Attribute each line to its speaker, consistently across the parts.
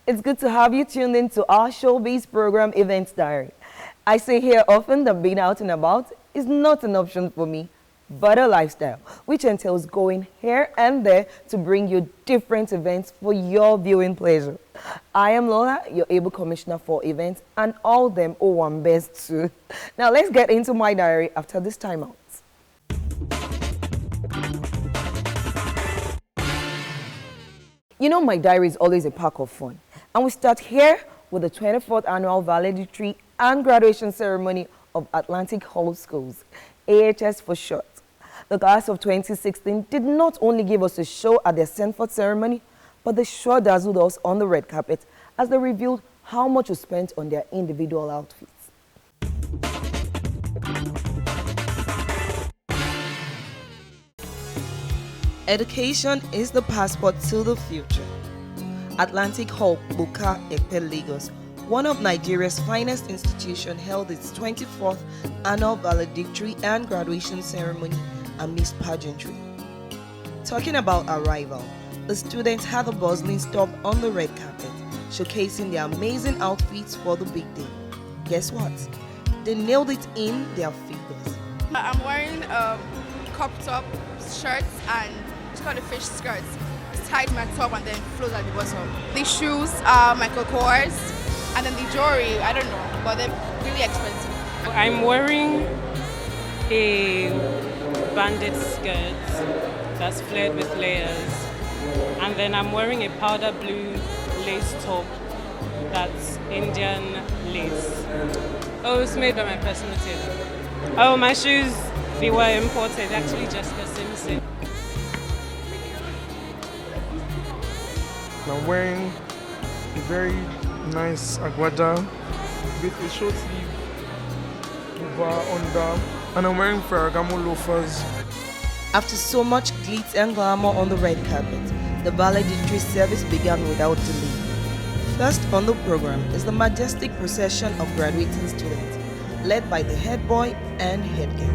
Speaker 1: It's good to have you tuned in to our showbiz program, Events Diary. I say here often that being out and about is not an option for me, but a lifestyle, which entails going here and there to bring you different events for your viewing pleasure. I am Lola, your able commissioner for events, and all them one best too. Now let's get into my diary after this timeout. You know, my diary is always a pack of fun. And we start here with the 24th annual valedictory and graduation ceremony of Atlantic Hall Schools, AHS for short. The class of 2016 did not only give us a show at their Sanford ceremony, but they sure dazzled us on the red carpet as they revealed how much was spent on their individual outfits. Education is the passport to the future. Atlantic Hall, Buka, Ekpe, Lagos, one of Nigeria's finest institutions, held its 24th annual valedictory and graduation ceremony amidst pageantry. Talking about arrival, the students had a bustling stop on the red carpet, showcasing their amazing outfits for the big day. Guess what? They nailed it in their figures.
Speaker 2: I'm wearing crop top shirts and it's called a fish skirts. It's tied my top and then flows at the bottom. The shoes are Michael Kors, and then the jewelry, I don't know, but they're really expensive.
Speaker 3: I'm wearing a banded skirt that's flared with layers, and then I'm wearing a powder blue lace top that's Indian lace. Oh, it's made by my personal tailor. Oh, my shoes, they were imported, actually Jessica Simpson.
Speaker 4: I'm wearing a very nice agbada with a short sleeve over under, and I'm wearing Ferragamo loafers.
Speaker 1: After so much glitz and glamour on the red carpet, the valedictory service began without delay. First on the program is the majestic procession of graduating students, led by the head boy and head girl.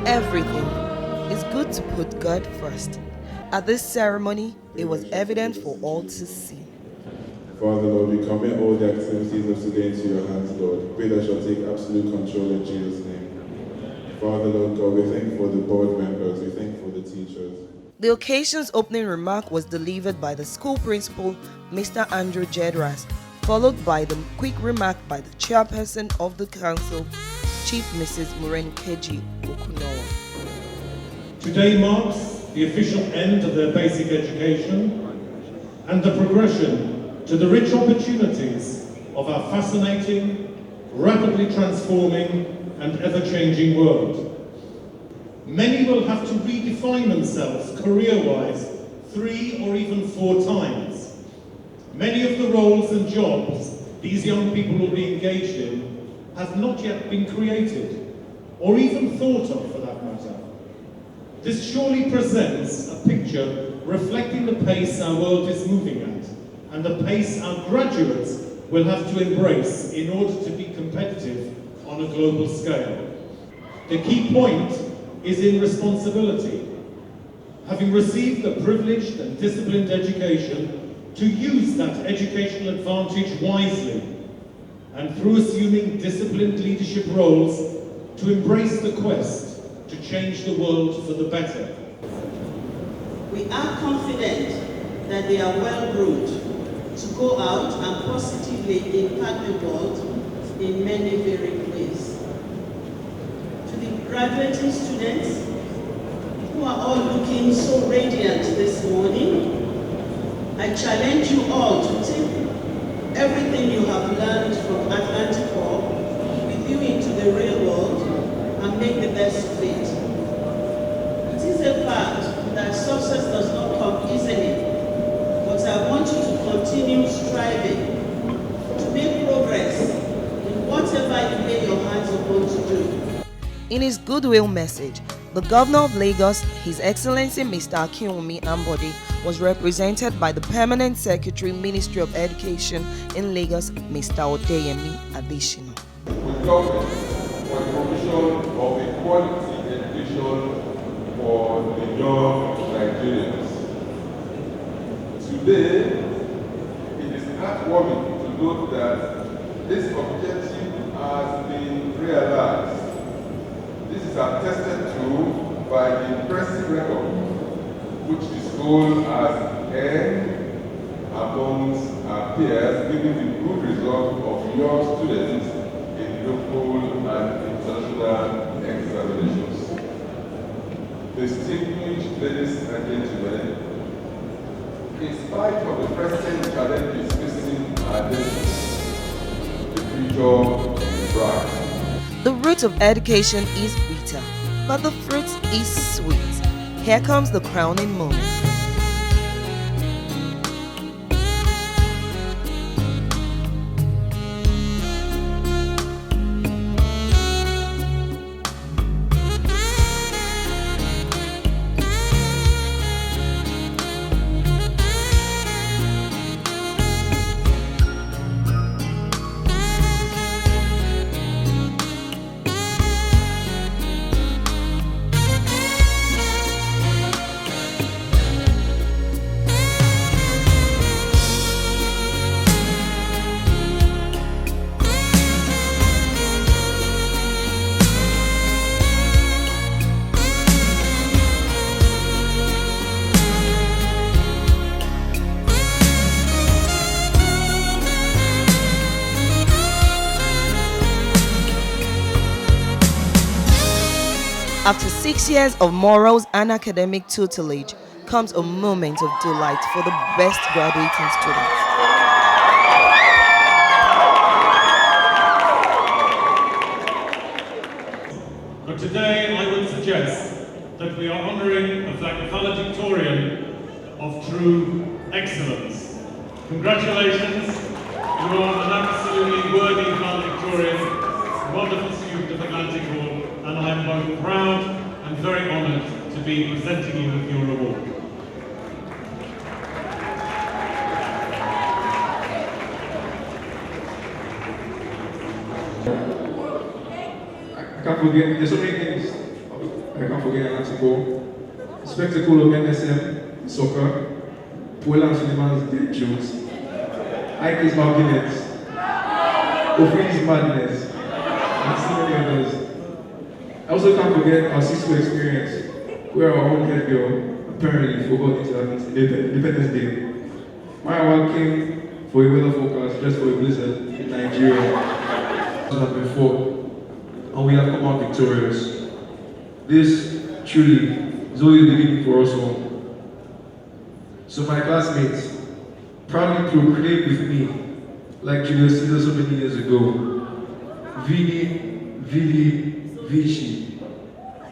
Speaker 1: Everything. It's good to put God first. At this ceremony, it was evident for all to see.
Speaker 5: Father, Lord, we commit all the activities of today into your hands, Lord. Pray that you'll take absolute control in Jesus' name. Father, Lord God, we thank you for the board members, we thank you for the teachers.
Speaker 1: The occasion's opening remark was delivered by the school principal, Mr. Andrew Jedras, followed by the quick remark by the chairperson of the council, Chief Mrs. Morenikeji Okunowa.
Speaker 6: Today marks the official end of their basic education and the progression to the rich opportunities of our fascinating, rapidly transforming and ever-changing world. Many will have to redefine themselves career-wise 3 or even 4 times. Many of the roles and jobs these young people will be engaged in have not yet been created, or even thought of for that matter. This surely presents a picture reflecting the pace our world is moving at, and the pace our graduates will have to embrace in order to be competitive on a global scale. The key point is in responsibility. Having received a privileged and disciplined education, to use that educational advantage wisely, and through assuming disciplined leadership roles, to embrace the quest to change the world for the better.
Speaker 7: We are confident that they are well groomed to go out and positively impact the world in many varied ways. To the graduating students who are all looking so radiant this morning, I challenge you all to take everything you have learned from Atlantic Hall with you into the real world and make the best of it. It is a fact that success does not come easily.
Speaker 1: In his goodwill message, the Governor of Lagos, His Excellency Mr. Akinwumi Ambode, was represented by the Permanent Secretary, Ministry of Education in Lagos, Mr. Odeyemi Adeshina.
Speaker 8: With government for the provision of a quality education for the young Nigerians. Today, it is heartwarming to note that this objective has been realized. This is attested to by the impressive record which the school has earned amongst our peers, giving the good result of young students in local and international examinations. Distinguished ladies and gentlemen, in spite of the present challenges facing our nation, the future is bright.
Speaker 1: The root of education is bitter, but the fruit is sweet. Here comes the crowning moment. After 6 years of morals and academic tutelage comes a moment of delight for the best graduating students.
Speaker 6: But today I would suggest that we are honouring a valedictorian of true excellence. Congratulations, you are an absolutely worthy valedictorian. Wonderful student of Atlantic Hall, and I am both proud and very honoured to be presenting you with your award.
Speaker 9: I can't forget, there's so many things I can't forget Atlantic Hall. Spectacle of NSM, soccer, Poland Suleiman's Dave Jones, Ike's Martinez, Ofri's Madness, and so many others. I also can't forget our Cisco experience, where our own head girl apparently forgot Independence Day. Maya came for a weather forecast just for a blizzard in Nigeria. Has been fought, and we have come out victorious. This truly is always the beginning for us all. So my classmates, proudly proclaim with me, like Julius Caesar so many years ago, Vidi, Vidi, Vici.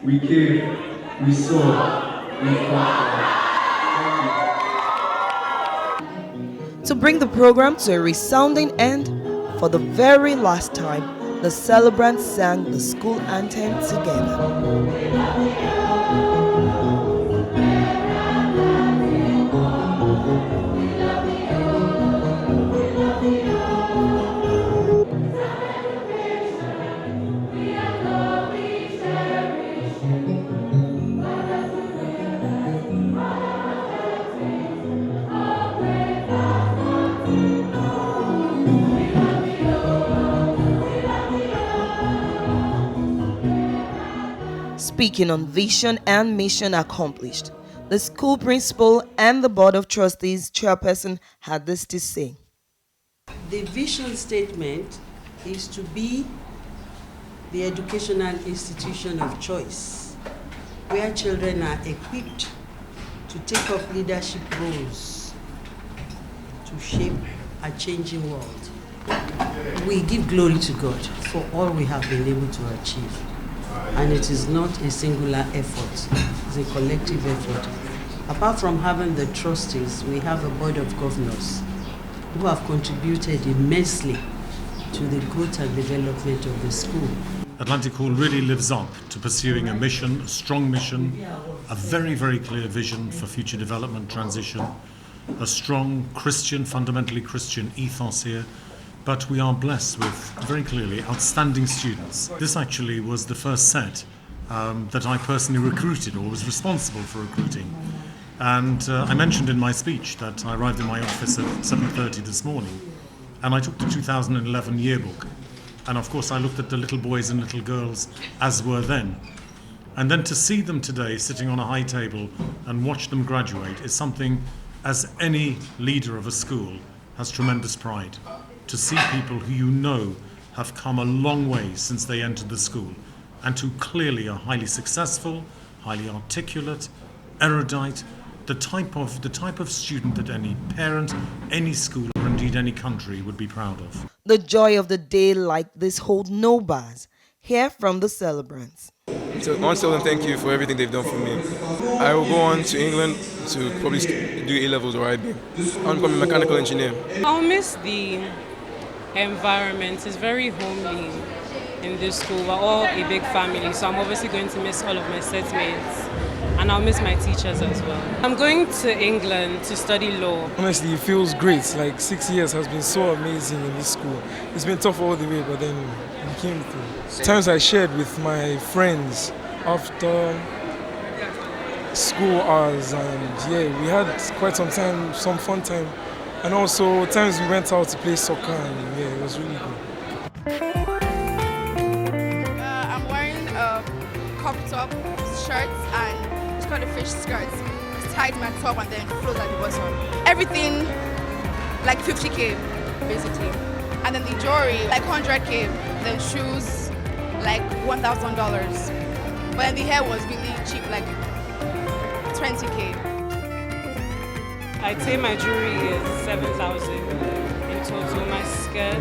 Speaker 9: We came, we saw, we conquered. Thank you.
Speaker 1: To bring the program to a resounding end, for the very last time, the celebrants sang the school anthem together. Speaking on vision and mission accomplished, the school principal and the board of trustees chairperson had this to say.
Speaker 7: The vision statement is to be the educational institution of choice, where children are equipped to take up leadership roles to shape a changing world. We give glory to God for all we have been able to achieve. And it is not a singular effort, it's a collective effort. Apart from having the trustees, we have a board of governors who have contributed immensely to the growth and development of the school.
Speaker 6: Atlantic Hall really lives up to pursuing a mission, a strong mission, a very, very clear vision for future development, transition, a strong Christian, fundamentally Christian ethos here. But we are blessed with, very clearly, outstanding students. This actually was the first set that I personally recruited or was responsible for recruiting. And I mentioned in my speech that I arrived in my office at 7:30 this morning, and I took the 2011 yearbook. And of course I looked at the little boys and little girls as were then. And then to see them today sitting on a high table and watch them graduate is something, as any leader of a school has tremendous pride. To see people who you know have come a long way since they entered the school, and who clearly are highly successful, highly articulate, erudite, the type of student that any parent, any school, or indeed any country would be proud of.
Speaker 1: The joy of the day like this hold no bars. Hear from the celebrants.
Speaker 10: So I want to tell them thank you for everything they've done for me. I will go on to England to probably do A-levels or IB. I want to become a mechanical engineer.
Speaker 3: I'll miss the environment. It's very homely in this school. We're all a big family, so I'm obviously going to miss all of my setmates. And I'll miss my teachers as well. I'm going to England to study law.
Speaker 4: Honestly, it feels great. Like 6 years has been so amazing in this school. It's been tough all the way, but then we came through. Times I shared with my friends after school hours, and we had quite some time, some fun time. And also times we went out to play soccer, and it was really good.
Speaker 2: I'm wearing a crop top, shirts, and called the fish skirts. It's tied my top and then flows at the bottom. Everything like 50k basically. And then the jewelry like 100k. Then shoes like $1,000. But then the hair was really cheap, like 20k.
Speaker 3: I'd say my jewelry is 7,000 in total. My skirt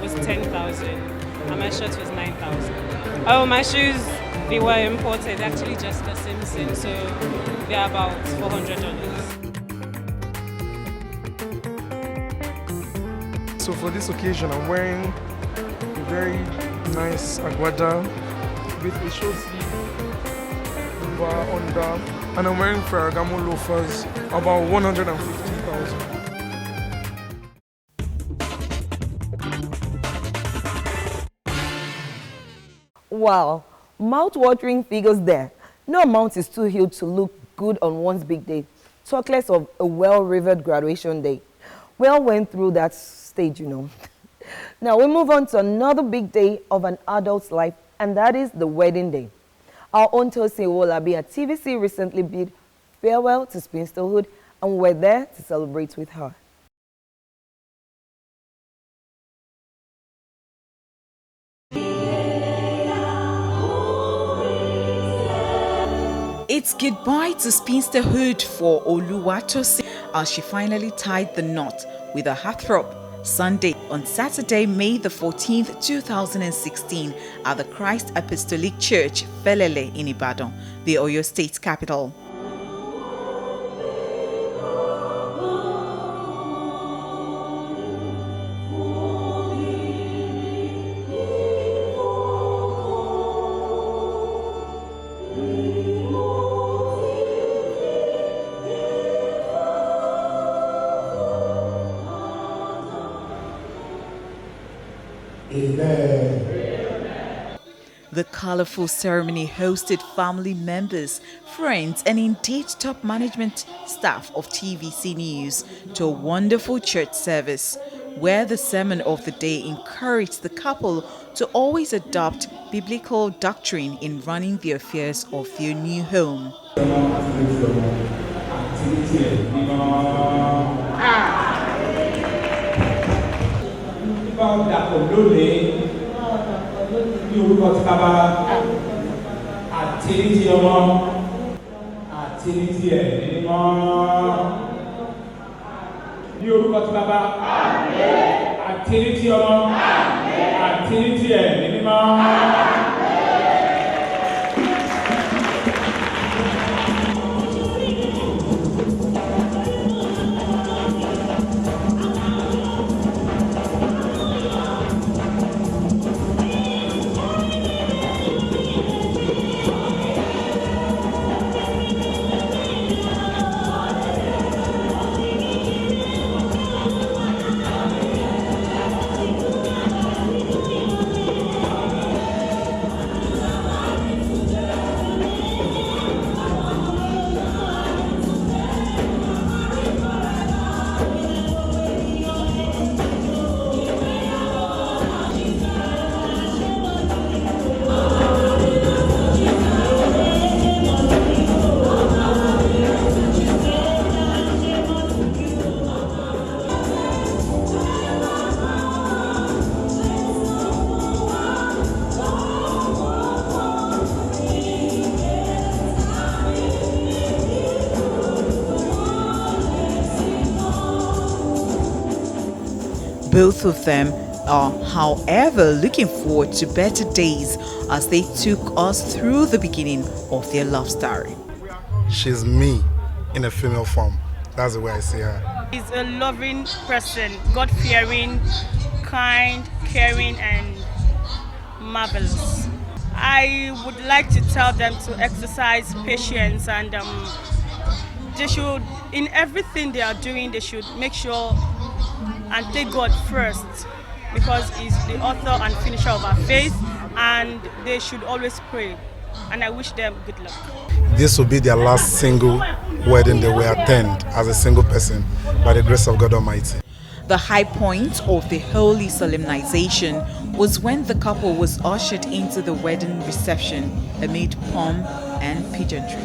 Speaker 3: was 10,000 and my shirt was 9,000. Oh, my shoes, they were imported, actually just a Simpson, so they're about $400.
Speaker 4: So for this occasion, I'm wearing a very nice agbada with a short sleeve over under, and I'm wearing Ferragamo loafers, about 150,000.
Speaker 1: Wow, mouth-watering figures there. No amount is too huge to look good on one's big day. Talk less of a well-revered graduation day. We all went through that stage, you know. Now we move on to another big day of an adult's life, and that is the wedding day. Our own Tosin Owolabi at TVC recently bid farewell to spinsterhood, and we're there to celebrate with her.
Speaker 11: It's goodbye to spinsterhood for Oluwatosin as she finally tied the knot with a heartthrob Sunday on Saturday, May the 14th, 2016 at the Christ Apostolic Church, Felele in Ibadan, the Oyo State capital. The colorful ceremony hosted family members, friends, and indeed top management staff of TVC News to a wonderful church service, where the sermon of the day encouraged the couple to always adopt biblical doctrine in running the affairs of their new home.
Speaker 12: Ní orúkọ ti bàbá àti ní ti ọmọ àti ní ti ẹ̀mí mímọ́. Ní orúkọ ti bàbá àti ní ti ọmọ àti ní ti ẹ̀mí mímọ́.
Speaker 11: Both of them are, however, looking forward to better days as they took us through the beginning of their love story.
Speaker 13: She's me in a female form. That's the way I see her.
Speaker 14: She's a loving person, God-fearing, kind, caring, and marvelous. I would like to tell them to exercise patience, and they should, in everything they are doing, they should make sure and take God first, because He's the author and finisher of our faith, and they should always pray. And I wish them good luck.
Speaker 13: This will be their last single wedding they will attend as a single person by the grace of God Almighty.
Speaker 11: The high point of the holy solemnization was when the couple was ushered into the wedding reception amid pomp and pageantry.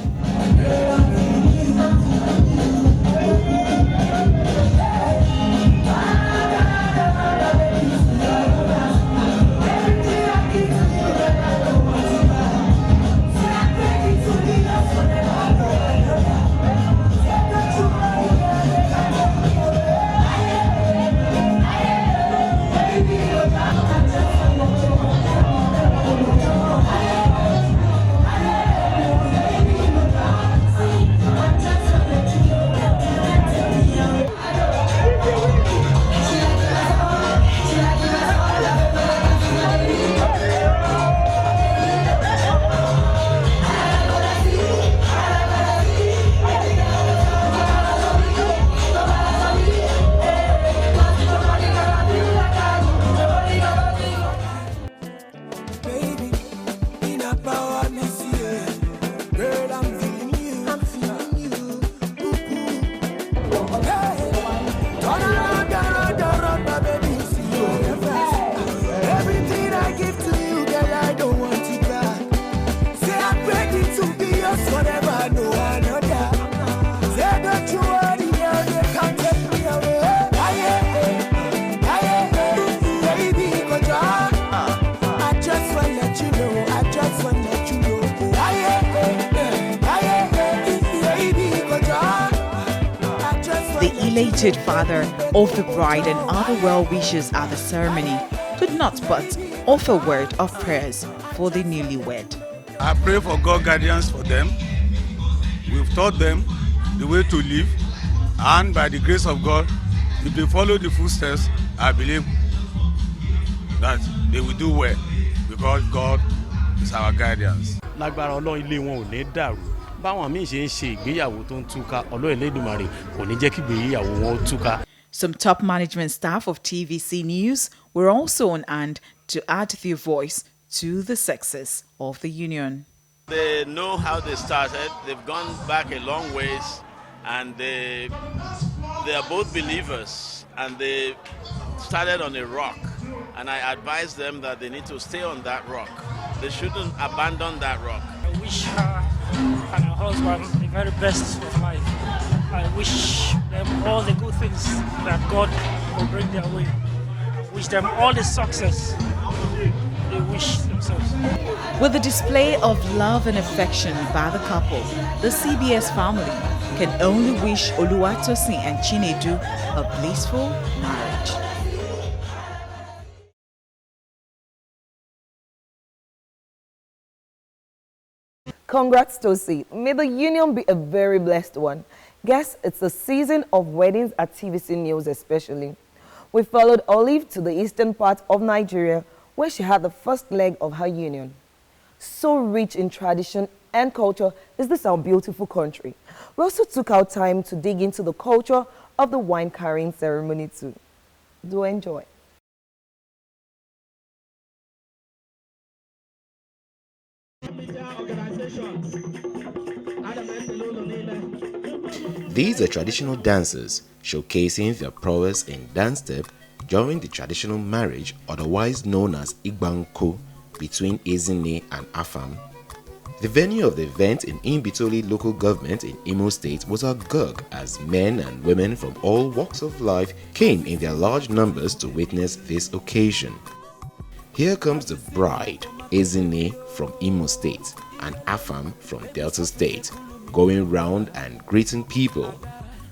Speaker 11: Elated father of the bride and other well-wishers at the ceremony could not but offer word of prayers for the newlywed.
Speaker 15: I pray for God's guidance for them. We've taught them the way to live, and by the grace of God, if they follow the footsteps, I believe that they will do well, because God is our guidance.
Speaker 16: Lágbára Ọlọ́run, ilé wọn ò ní dàrú. Báwọn míì ṣe ń ṣe ìgbéyàwó tó ń túká, Ọlọ́run Elédùmarè kò ní jẹ́ kí ìgbéyàwó wọn ó túká.
Speaker 11: Some top management staff of TVC News were also on hand to add their voice to the success of the union.
Speaker 17: They know how they started. They've gone back a long ways, and they are both believers, and they started on a rock. And I advise them that they need to stay on that rock. They shouldn't abandon that rock.
Speaker 18: I wish her and her husband the very best of life. I wish them all the good things that God will bring their way. I wish them all the success they wish themselves.
Speaker 11: With the display of love and affection by the couple, the CBS family can only wish Oluwatosin and Chinedu a blissful marriage.
Speaker 1: Congrats, Tosi. May the union be a very blessed one. Guess it's the season of weddings at TVC News especially. We followed Olive to the eastern part of Nigeria, where she had the first leg of her union. So rich in tradition and culture is this our beautiful country. We also took our time to dig into the culture of the wine carrying ceremony too. Do enjoy.
Speaker 19: These are traditional dancers showcasing their prowess in dance step during the traditional marriage, otherwise known as Igbanko, between Ezinne and Afam. The venue of the event in Imbitoli local government in Imo State was agog as men and women from all walks of life came in their large numbers to witness this occasion. Here comes the bride, Ezinne from Imo State and Afam from Delta State, going round and greeting people.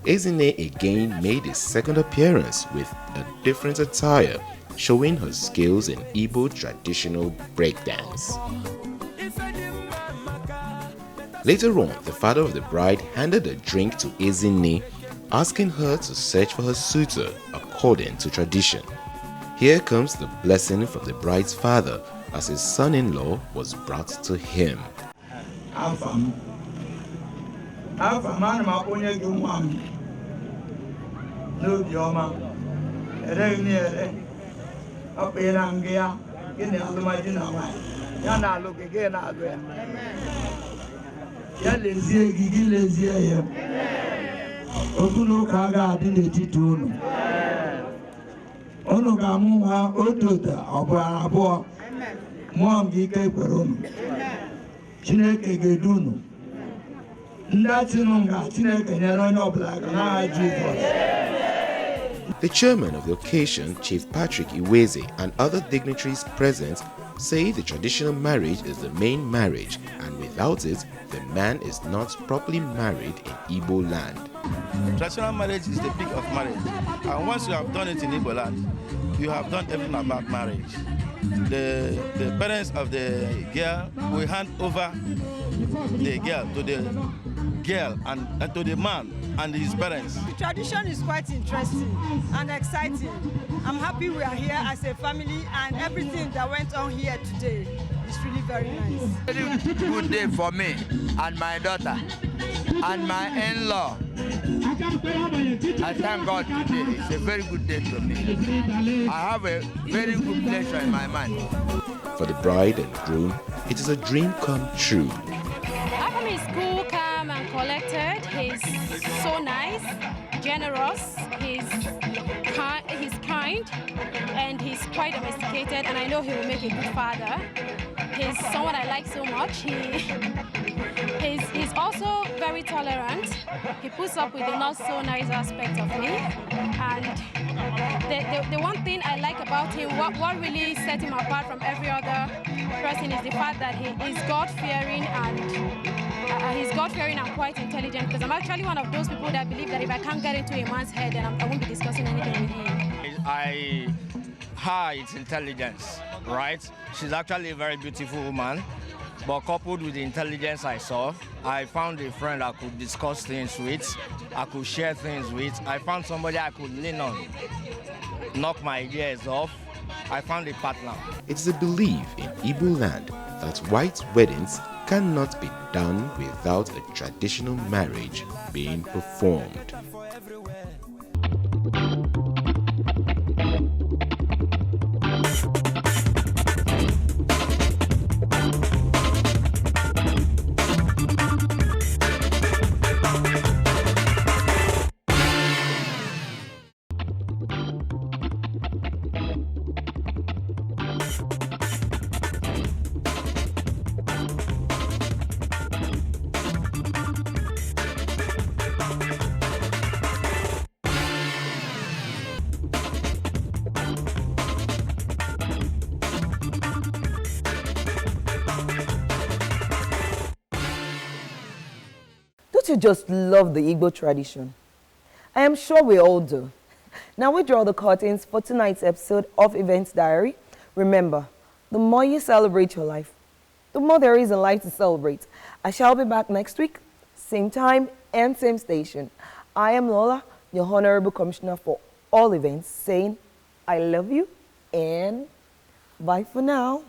Speaker 19: Ezinne again made his second appearance with a different attire, showing her skills in Igbo traditional breakdance. Later on, the father of the bride handed a drink to Ezinne, asking her to search for her suitor according to tradition. Here comes the blessing from the bride's father as his son-in-law was brought to him. The chairman of the occasion, Chief Patrick Iweze, and other dignitaries present say the traditional marriage is the main marriage, and without it, the man is not properly married in Igbo land.
Speaker 20: Traditional marriage is the peak of marriage, and once you have done it in Igbo land, you have done everything about marriage. The parents of the girl will hand over the girl to the girl and to the man and his parents.
Speaker 21: The tradition is quite interesting and exciting. I'm happy we are here as a family, and everything that went on here today is really very nice.
Speaker 22: Very good day for me and my daughter and my in-law. I thank God today. It's a very good day to me. I have a very good pleasure in my mind.
Speaker 19: For the bride and groom, it is a dream come true.
Speaker 23: Afam is cool, calm and collected. He's so nice, generous, he's kind, and he's quite domesticated, and I know he will make a good father. He's someone I like so much. He's also very tolerant. He puts up with the not so nice aspect of me. And the one thing I like about him, what really set him apart from every other person, is the fact that he is God-fearing and quite intelligent, because I'm actually one of those people that believe that if I can't get into a man's head, then I won't be discussing anything with him.
Speaker 22: Her is intelligence, right? She's actually a very beautiful woman, but coupled with the intelligence I saw, I found a friend I could discuss things with, I could share things with. I found somebody I could lean on, knock my ideas off. I found a partner.
Speaker 19: It's a belief in Igbo land that white weddings cannot be done without a traditional marriage being performed.
Speaker 1: Don't you just love the Igbo tradition? I am sure we all do. Now we draw the curtains for tonight's episode of Events Diary. Remember, the more you celebrate your life, the more there is in life to celebrate. I shall be back next week, same time and same station. I am Lola, your Honorable Commissioner for all events, saying I love you and bye for now.